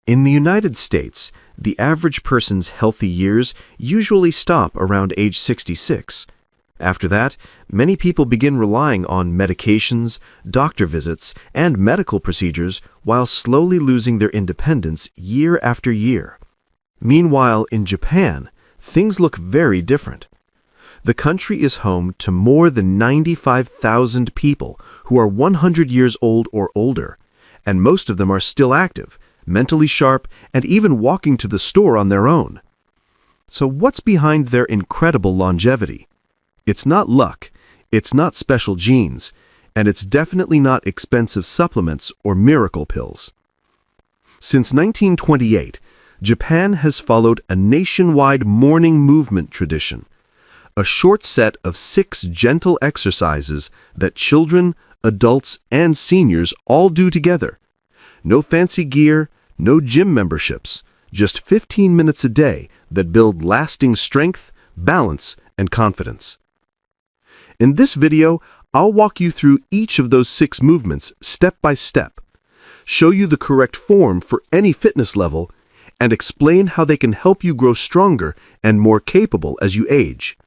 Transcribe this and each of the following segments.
In the United States, the average person's healthy years usually stop around age 66. After that, many people begin relying on medications, doctor visits, and medical procedures while slowly losing their independence year after year. Meanwhile, in Japan, things look very different. The country is home to more than 95,000 people who are 100 years old or older, and most of them are still active, mentally sharp, and even walking to the store on their own. So what's behind their incredible longevity? It's not luck, it's not special genes, and it's definitely not expensive supplements or miracle pills. Since 1928, Japan has followed a nationwide morning movement tradition, a short set of 6 gentle exercises that children, adults, and seniors all do together. No fancy gear, no gym memberships, just 15 minutes a day that build lasting strength, balance, and confidence. In this video, I'll walk you through each of those 6 movements step by step, show you the correct form for any fitness level, and explain how they can help you grow stronger and more capable as you age.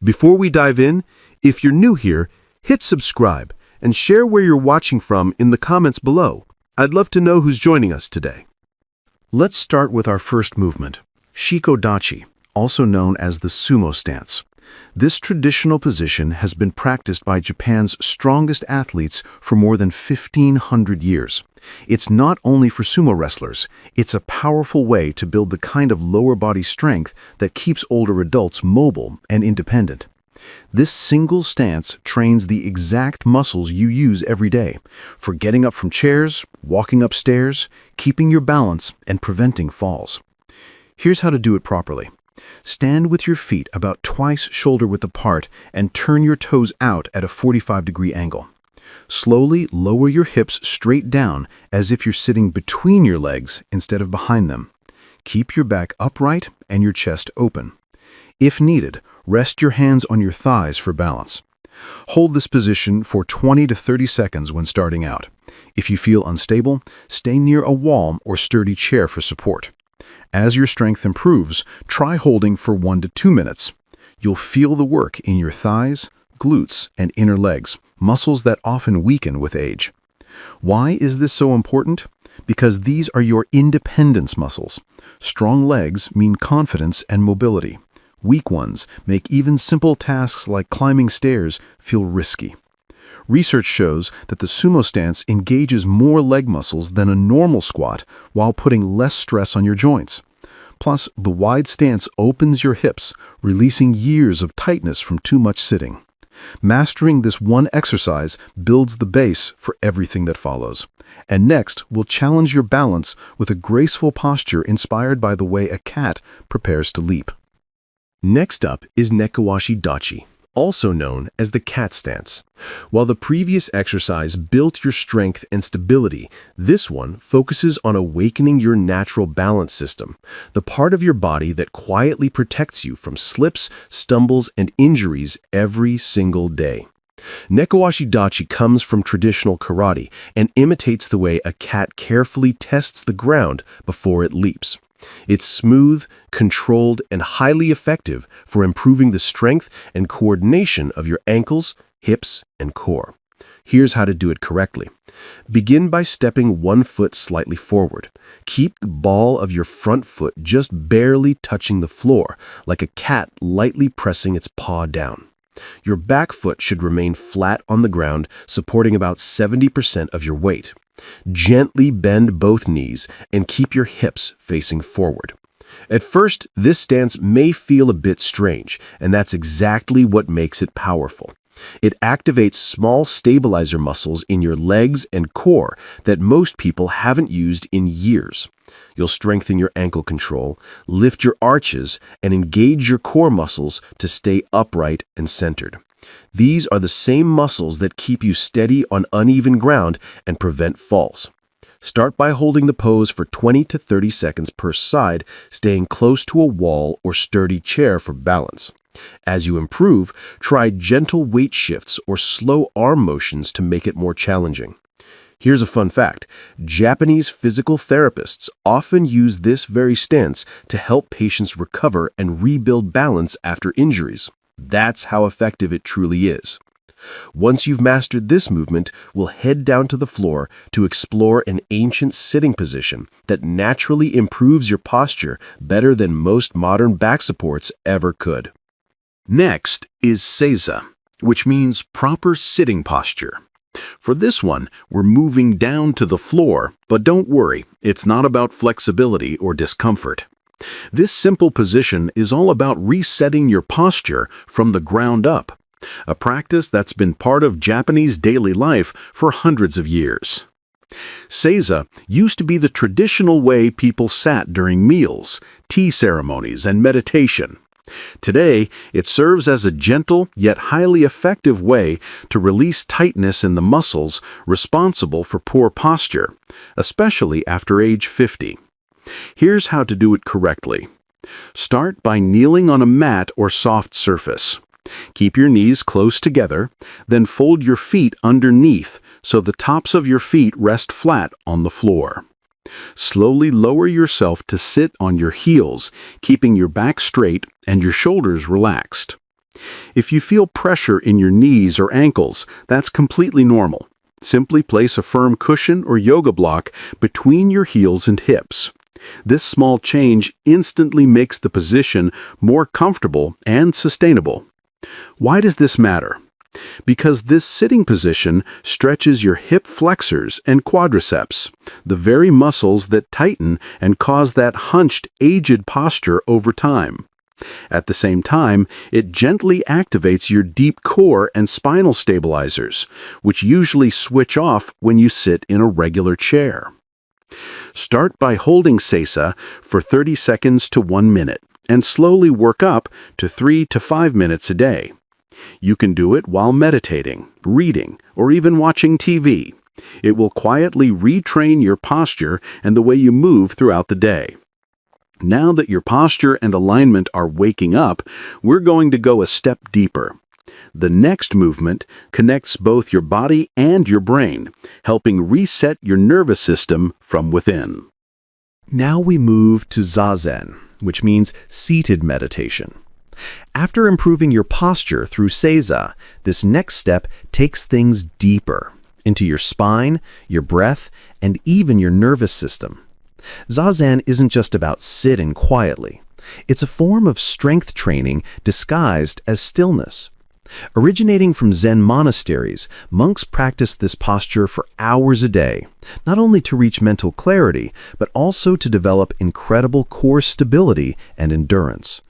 Before we dive in, if you're new here, hit subscribe and share where you're watching from in the comments below. I'd love to know who's joining us today. Let's start with our first movement, Shikodachi, also known as the sumo stance. This traditional position has been practiced by Japan's strongest athletes for more than 1,500 years. It's not only for sumo wrestlers, it's a powerful way to build the kind of lower body strength that keeps older adults mobile and independent. This single stance trains the exact muscles you use every day, for getting up from chairs, walking upstairs, keeping your balance, and preventing falls. Here's how to do it properly. Stand with your feet about twice shoulder-width apart and turn your toes out at a 45-degree angle. Slowly lower your hips straight down as if you're sitting between your legs instead of behind them. Keep your back upright and your chest open. If needed, rest your hands on your thighs for balance. Hold this position for 20 to 30 seconds when starting out. If you feel unstable, stay near a wall or sturdy chair for support. As your strength improves, try holding for 1 to 2 minutes. You'll feel the work in your thighs, glutes, and inner legs, muscles that often weaken with age. Why is this so important? Because these are your independence muscles. Strong legs mean confidence and mobility. Weak ones make even simple tasks like climbing stairs feel risky. Research shows that the sumo stance engages more leg muscles than a normal squat while putting less stress on your joints. Plus, the wide stance opens your hips, releasing years of tightness from too much sitting. Mastering this one exercise builds the base for everything that follows. And next, we'll challenge your balance with a graceful posture inspired by the way a cat prepares to leap. Next up is Nekowashi Dachi, also known as the cat stance. While the previous exercise built your strength and stability, this one focuses on awakening your natural balance system, the part of your body that quietly protects you from slips, stumbles, and injuries every single day. Nekowashi Dachi comes from traditional karate and imitates the way a cat carefully tests the ground before it leaps. It's smooth, controlled, and highly effective for improving the strength and coordination of your ankles, hips, and core. Here's how to do it correctly. Begin by stepping 1 foot slightly forward. Keep the ball of your front foot just barely touching the floor, like a cat lightly pressing its paw down. Your back foot should remain flat on the ground, supporting about 70% of your weight. Gently bend both knees and keep your hips facing forward. At first, this stance may feel a bit strange, and that's exactly what makes it powerful. It activates small stabilizer muscles in your legs and core that most people haven't used in years. You'll strengthen your ankle control, lift your arches, and engage your core muscles to stay upright and centered. These are the same muscles that keep you steady on uneven ground and prevent falls. Start by holding the pose for 20 to 30 seconds per side, staying close to a wall or sturdy chair for balance. As you improve, try gentle weight shifts or slow arm motions to make it more challenging. Here's a fun fact. Japanese physical therapists often use this very stance to help patients recover and rebuild balance after injuries. That's how effective it truly is. Once you've mastered this movement, we'll head down to the floor to explore an ancient sitting position that naturally improves your posture better than most modern back supports ever could. Next is Seiza, which means proper sitting posture. For this one, we're moving down to the floor, but don't worry, it's not about flexibility or discomfort. This simple position is all about resetting your posture from the ground up, a practice that's been part of Japanese daily life for hundreds of years. Seiza used to be the traditional way people sat during meals, tea ceremonies, and meditation. Today, it serves as a gentle yet highly effective way to release tightness in the muscles responsible for poor posture, especially after age 50. Here's how to do it correctly. Start by kneeling on a mat or soft surface. Keep your knees close together, then fold your feet underneath so the tops of your feet rest flat on the floor. Slowly lower yourself to sit on your heels, keeping your back straight and your shoulders relaxed. If you feel pressure in your knees or ankles, that's completely normal. Simply place a firm cushion or yoga block between your heels and hips. This small change instantly makes the position more comfortable and sustainable. Why does this matter? Because this sitting position stretches your hip flexors and quadriceps, the very muscles that tighten and cause that hunched, aged posture over time. At the same time, it gently activates your deep core and spinal stabilizers, which usually switch off when you sit in a regular chair. Start by holding Seiza for 30 seconds to 1 minute, and slowly work up to 3 to 5 minutes a day. You can do it while meditating, reading, or even watching TV. It will quietly retrain your posture and the way you move throughout the day. Now that your posture and alignment are waking up, we're going to go a step deeper. The next movement connects both your body and your brain, helping reset your nervous system from within. Now we move to Zazen, which means seated meditation. After improving your posture through Seiza, this next step takes things deeper, into your spine, your breath, and even your nervous system. Zazen isn't just about sitting quietly. It's a form of strength training disguised as stillness. Originating from Zen monasteries, monks practiced this posture for hours a day, not only to reach mental clarity, but also to develop incredible core stability and endurance.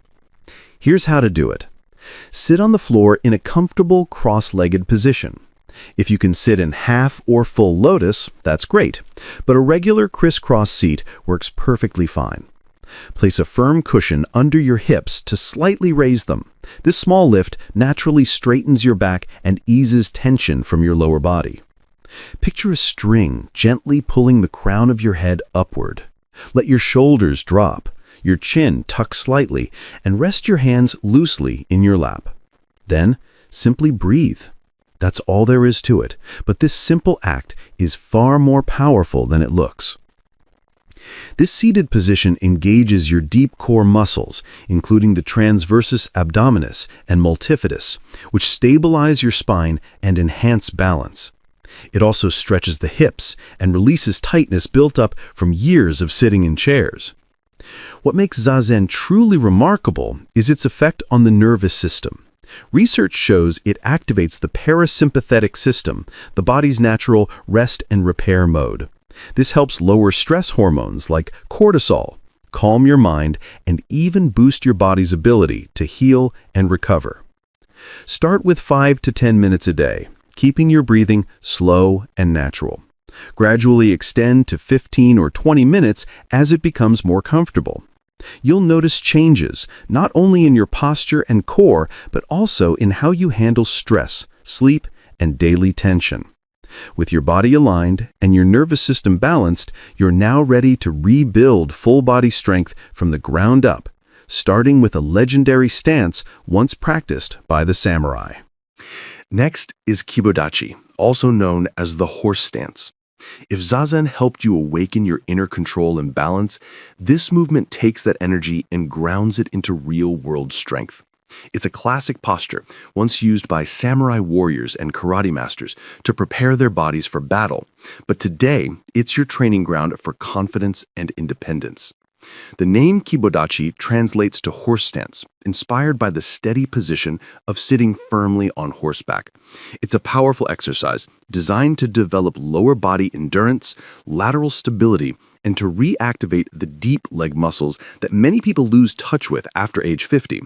Here's how to do it. Sit on the floor in a comfortable cross-legged position. If you can sit in half or full lotus, that's great, but a regular crisscross seat works perfectly fine. Place a firm cushion under your hips to slightly raise them. This small lift naturally straightens your back and eases tension from your lower body. Picture a string gently pulling the crown of your head upward. Let your shoulders drop, your chin tuck slightly, and rest your hands loosely in your lap. Then, simply breathe. That's all there is to it, but this simple act is far more powerful than it looks. This seated position engages your deep core muscles, including the transversus abdominis and multifidus, which stabilize your spine and enhance balance. It also stretches the hips and releases tightness built up from years of sitting in chairs. What makes Zazen truly remarkable is its effect on the nervous system. Research shows it activates the parasympathetic system, the body's natural rest and repair mode. This helps lower stress hormones like cortisol, calm your mind, and even boost your body's ability to heal and recover. Start with 5 to 10 minutes a day, keeping your breathing slow and natural. Gradually extend to 15 or 20 minutes as it becomes more comfortable. You'll notice changes, not only in your posture and core, but also in how you handle stress, sleep, and daily tension. With your body aligned and your nervous system balanced, you're now ready to rebuild full body strength from the ground up, starting with a legendary stance once practiced by the samurai. Next is Kibodachi, also known as the horse stance. If Zazen helped you awaken your inner control and balance, this movement takes that energy and grounds it into real-world strength. It's a classic posture, once used by samurai warriors and karate masters to prepare their bodies for battle, but today it's your training ground for confidence and independence. The name Kibodachi translates to horse stance, inspired by the steady position of sitting firmly on horseback. It's a powerful exercise designed to develop lower body endurance, lateral stability, and to reactivate the deep leg muscles that many people lose touch with after age 50.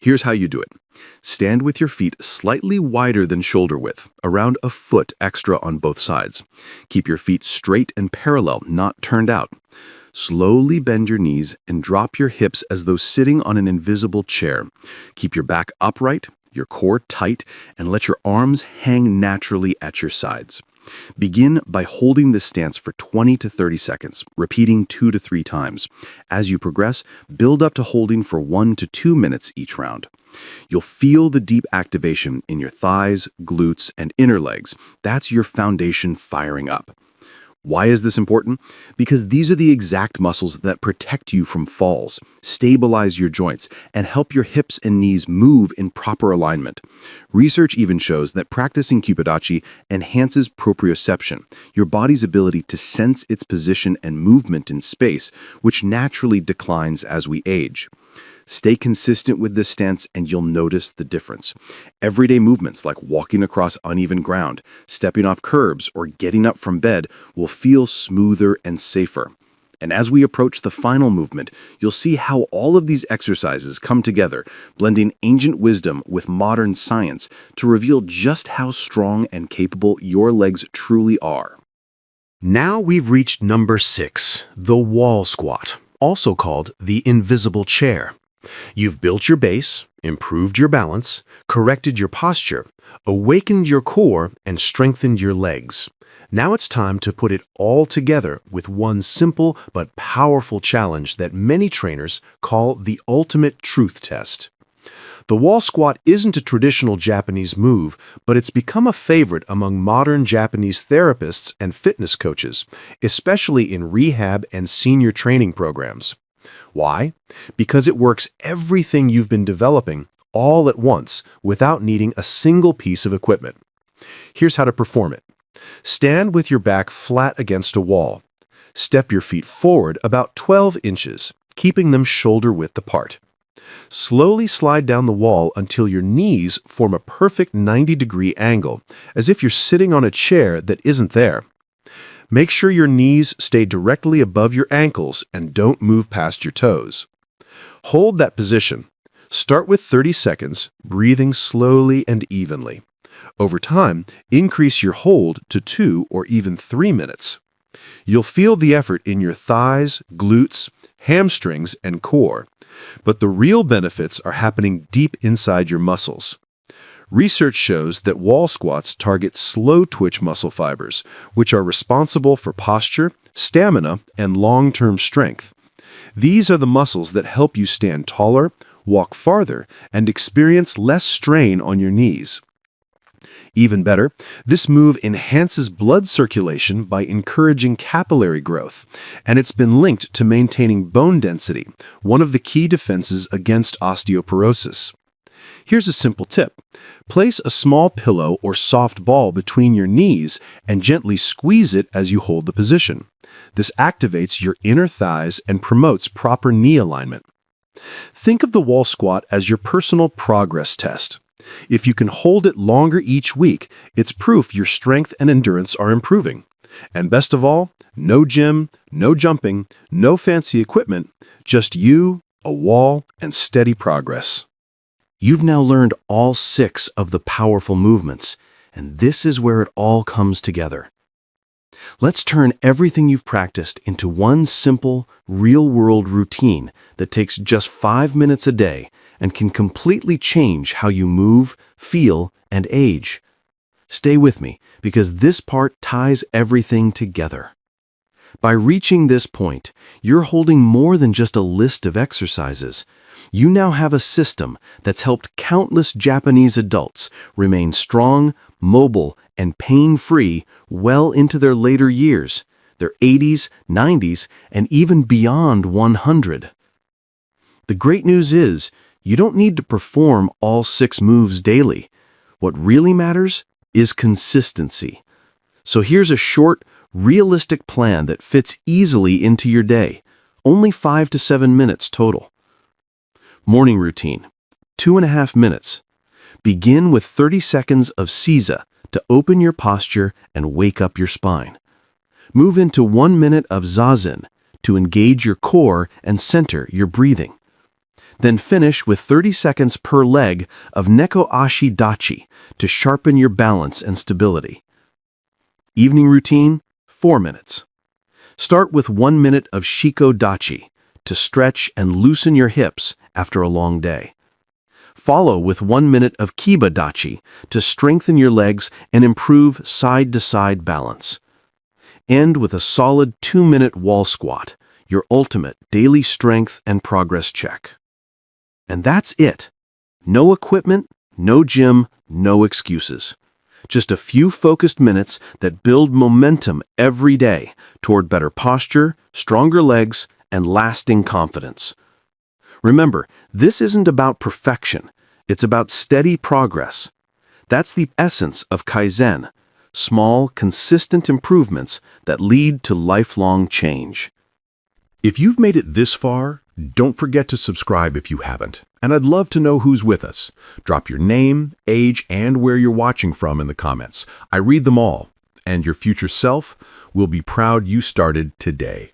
Here's how you do it. Stand with your feet slightly wider than shoulder width, around a foot extra on both sides. Keep your feet straight and parallel, not turned out. Slowly bend your knees and drop your hips as though sitting on an invisible chair. Keep your back upright, your core tight, and let your arms hang naturally at your sides. Begin by holding this stance for 20 to 30 seconds, repeating 2 to 3 times. As you progress, build up to holding for 1 to 2 minutes each round. You'll feel the deep activation in your thighs, glutes, and inner legs. That's your foundation firing up. Why is this important? Because these are the exact muscles that protect you from falls, stabilize your joints, and help your hips and knees move in proper alignment. Research even shows that practicing Kibodachi enhances proprioception, your body's ability to sense its position and movement in space, which naturally declines as we age. Stay consistent with this stance and you'll notice the difference. Everyday movements like walking across uneven ground, stepping off curbs, or getting up from bed will feel smoother and safer. And as we approach the final movement, you'll see how all of these exercises come together, blending ancient wisdom with modern science to reveal just how strong and capable your legs truly are. Now we've reached number 6, the wall squat, also called the invisible chair. You've built your base, improved your balance, corrected your posture, awakened your core, and strengthened your legs. Now it's time to put it all together with one simple but powerful challenge that many trainers call the ultimate truth test. The wall squat isn't a traditional Japanese move, but it's become a favorite among modern Japanese therapists and fitness coaches, especially in rehab and senior training programs. Why? Because it works everything you've been developing all at once without needing a single piece of equipment. Here's how to perform it. Stand with your back flat against a wall. Step your feet forward about 12 inches, keeping them shoulder width apart. Slowly slide down the wall until your knees form a perfect 90-degree angle, as if you're sitting on a chair that isn't there. Make sure your knees stay directly above your ankles and don't move past your toes. Hold that position. Start with 30 seconds, breathing slowly and evenly. Over time, increase your hold to 2 or even 3 minutes. You'll feel the effort in your thighs, glutes, hamstrings, and core, but the real benefits are happening deep inside your muscles. Research shows that wall squats target slow-twitch muscle fibers, which are responsible for posture, stamina, and long-term strength. These are the muscles that help you stand taller, walk farther, and experience less strain on your knees. Even better, this move enhances blood circulation by encouraging capillary growth, and it's been linked to maintaining bone density, one of the key defenses against osteoporosis. Here's a simple tip. Place a small pillow or soft ball between your knees and gently squeeze it as you hold the position. This activates your inner thighs and promotes proper knee alignment. Think of the wall squat as your personal progress test. If you can hold it longer each week, it's proof your strength and endurance are improving. And best of all, no gym, no jumping, no fancy equipment, just you, a wall, and steady progress. You've now learned all 6 of the powerful movements, and this is where it all comes together. Let's turn everything you've practiced into one simple, real-world routine that takes just 5 minutes a day and can completely change how you move, feel, and age. Stay with me, because this part ties everything together. By reaching this point, you're holding more than just a list of exercises. You now have a system that's helped countless Japanese adults remain strong, mobile, and pain-free well into their later years, their 80s, 90s, and even beyond 100. The great news is, you don't need to perform all 6 moves daily. What really matters is consistency. So here's a short, realistic plan that fits easily into your day, only 5 to 7 minutes total. Morning routine, 2.5 minutes. Begin with 30 seconds of Seiza to open your posture and wake up your spine. Move into 1 minute of Zazen to engage your core and center your breathing. Then finish with 30 seconds per leg of Neko Ashi Dachi to sharpen your balance and stability. Evening routine, 4 minutes. Start with 1 minute of Shiko Dachi to stretch and loosen your hips after a long day. Follow with 1 minute of Kiba Dachi to strengthen your legs and improve side-to-side balance. End with a solid 2-minute wall squat, your ultimate daily strength and progress check. And that's it. No equipment, no gym, no excuses. Just a few focused minutes that build momentum every day toward better posture, stronger legs, and lasting confidence. Remember, this isn't about perfection. It's about steady progress. That's the essence of Kaizen. Small, consistent improvements that lead to lifelong change. If you've made it this far, don't forget to subscribe if you haven't. And I'd love to know who's with us. Drop your name, age, and where you're watching from in the comments. I read them all, and your future self will be proud you started today.